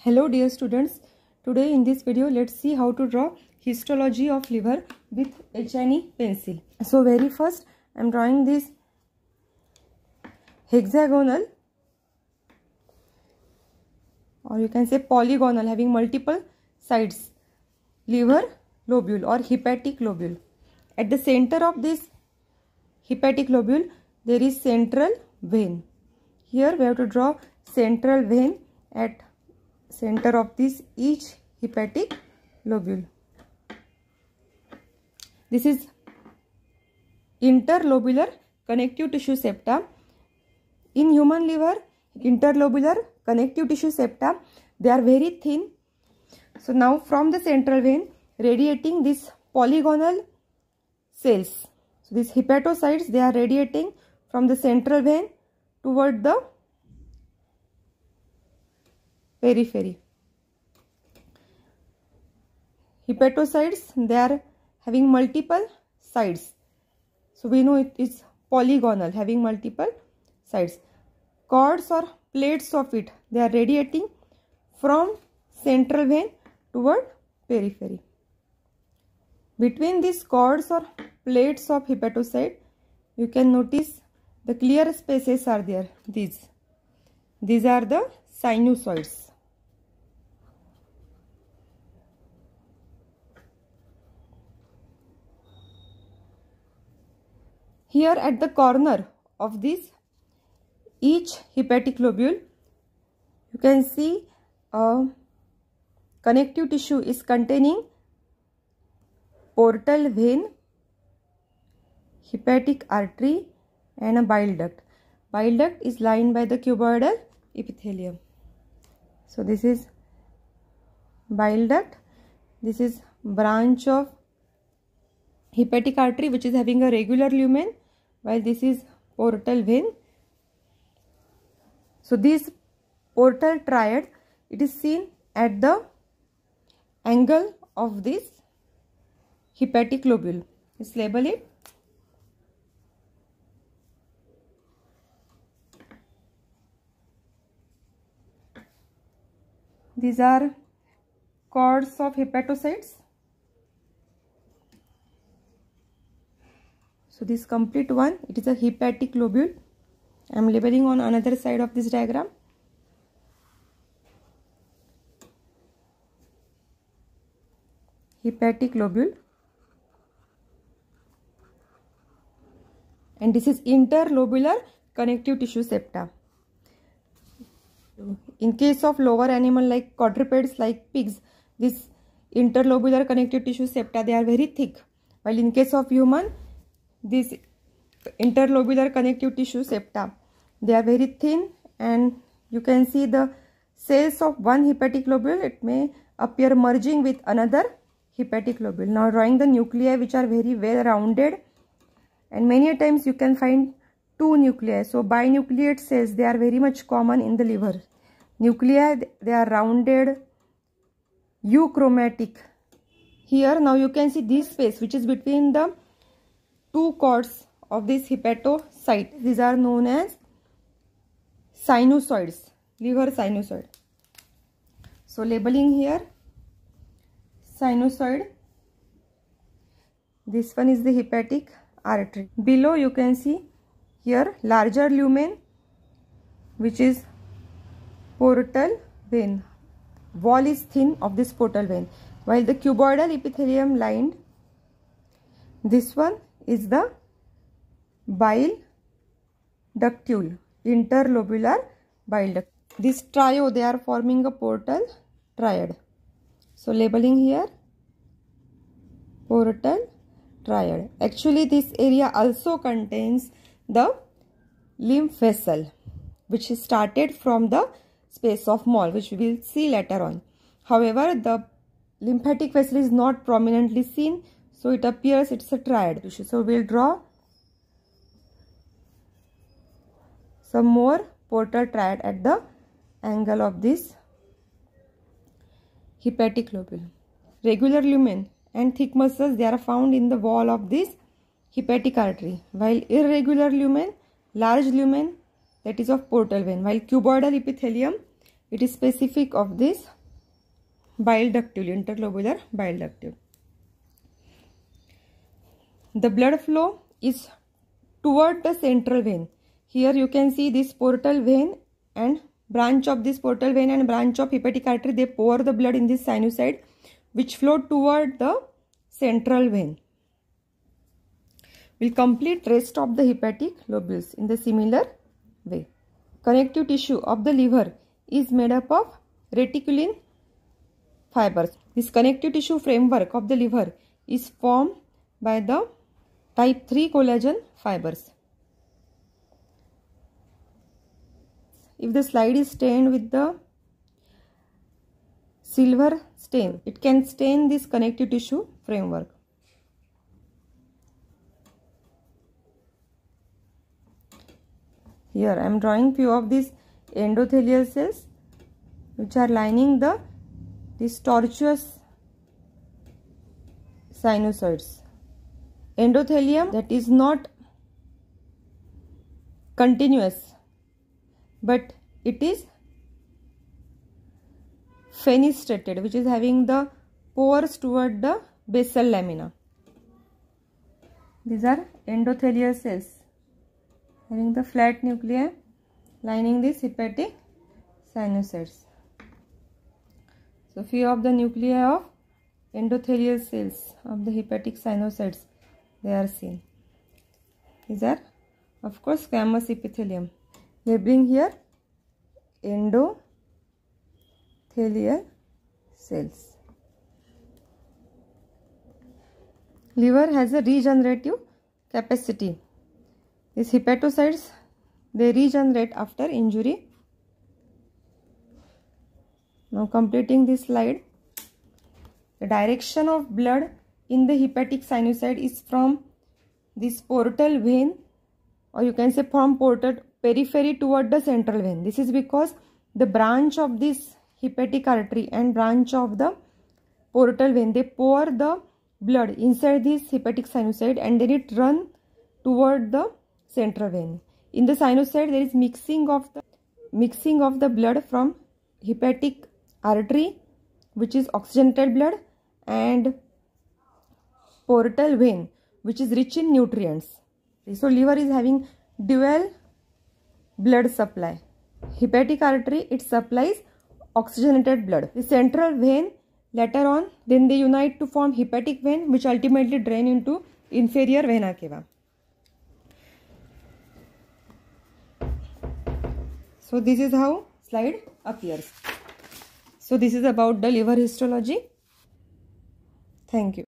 Hello dear students, today in this video let's see how to draw histology of liver with H&E pencil. So very first I am drawing this hexagonal or you can say polygonal having multiple sides liver lobule or hepatic lobule. At the center of this hepatic lobule there is central vein. Here we have to draw central vein at center of this each hepatic lobule. This is interlobular connective tissue septa. In human liver, interlobular connective tissue septa, they are very thin. So now from the central vein radiating these polygonal cells. So these hepatocytes, they are radiating from the central vein toward the periphery. Hepatocytes, they are having multiple sides. So we know it is polygonal, having multiple sides. Cords or plates of it, they are radiating from central vein toward periphery. Between these cords or plates of hepatocyte, you can notice the clear spaces are there. These are the sinusoids. Here at the corner of this each hepatic lobule, you can see a connective tissue is containing portal vein, hepatic artery and a bile duct. Bile duct is lined by the cuboidal epithelium. So this is bile duct. This is branch of hepatic artery which is having a regular lumen, while this is portal vein. So this portal triad, it is seen at the angle of this hepatic lobule. Let's label it. These are cords of hepatocytes. So this complete one, it is a hepatic lobule. I am labeling on another side of this diagram. Hepatic lobule. And this is interlobular connective tissue septa. In case of lower animal like quadrupeds like pigs, this interlobular connective tissue septa, they are very thick. While in case of human, this interlobular connective tissue septa, they are very thin, and you can see the cells of one hepatic lobule, it may appear merging with another hepatic lobule. Now drawing the nuclei which are very well rounded, and many times you can find two nuclei. So binucleate cells, they are very much common in the liver. Nuclei, they are rounded, euchromatic. Here now you can see this space which is between the two cords of this hepatocyte. These are known as sinusoids, liver sinusoid. So labeling here, sinusoid. This one is the hepatic artery. Below you can see here larger lumen which is portal vein. Wall is thin of this portal vein, while the cuboidal epithelium lined. This one is the bile ductule, interlobular bile duct. This trio, they are forming a portal triad. So labeling here, portal triad. Actually this area also contains the lymph vessel which is started from the space of mole, which we will see later on. However, the lymphatic vessel is not prominently seen, so it appears it's a triad. So we'll draw some more portal triad at the angle of this hepatic lobule. Regular lumen and thick muscles, they are found in the wall of this hepatic artery, while irregular lumen, large lumen, that is of portal vein, while cuboidal epithelium, It is specific of this bile duct tube, interlobular bile duct tube. The blood flow is toward the central vein. Here you can see this portal vein and branch of this portal vein and branch of hepatic artery. They pour the blood in this sinusoid which flow toward the central vein. Will complete rest of the hepatic lobules in the similar way. Connective tissue of the liver is made up of reticulin fibers. This connective tissue framework of the liver is formed by the type 3 collagen fibers. If the slide is stained with the silver stain, it can stain this connective tissue framework. Here I am drawing few of these endothelial cells which are lining these tortuous sinusoids. Endothelium that is not continuous, but it is fenestrated, which is having the pores toward the basal lamina. These are endothelial cells having the flat nuclei lining these hepatic sinusoids. So few of the nuclei of endothelial cells of the hepatic sinusoids, they are seen. These are of course squamous epithelium. Labeling here endothelial cells. Liver has a regenerative capacity. These hepatocytes, they regenerate after injury. Now completing this slide, the direction of blood in the hepatic sinusoid is from this portal vein, or you can say from portal periphery toward the central vein. This is because the branch of this hepatic artery and branch of the portal vein, they pour the blood inside this hepatic sinusoid and then it run toward the central vein. In the sinusoid, there is mixing of the blood from hepatic artery, which is oxygenated blood, and portal vein, which is rich in nutrients. So liver is having dual blood supply. Hepatic artery, it supplies oxygenated blood. The central vein, later on, then they unite to form hepatic vein, which ultimately drain into inferior vena cava. So this is how slide appears. So this is about the liver histology. Thank you.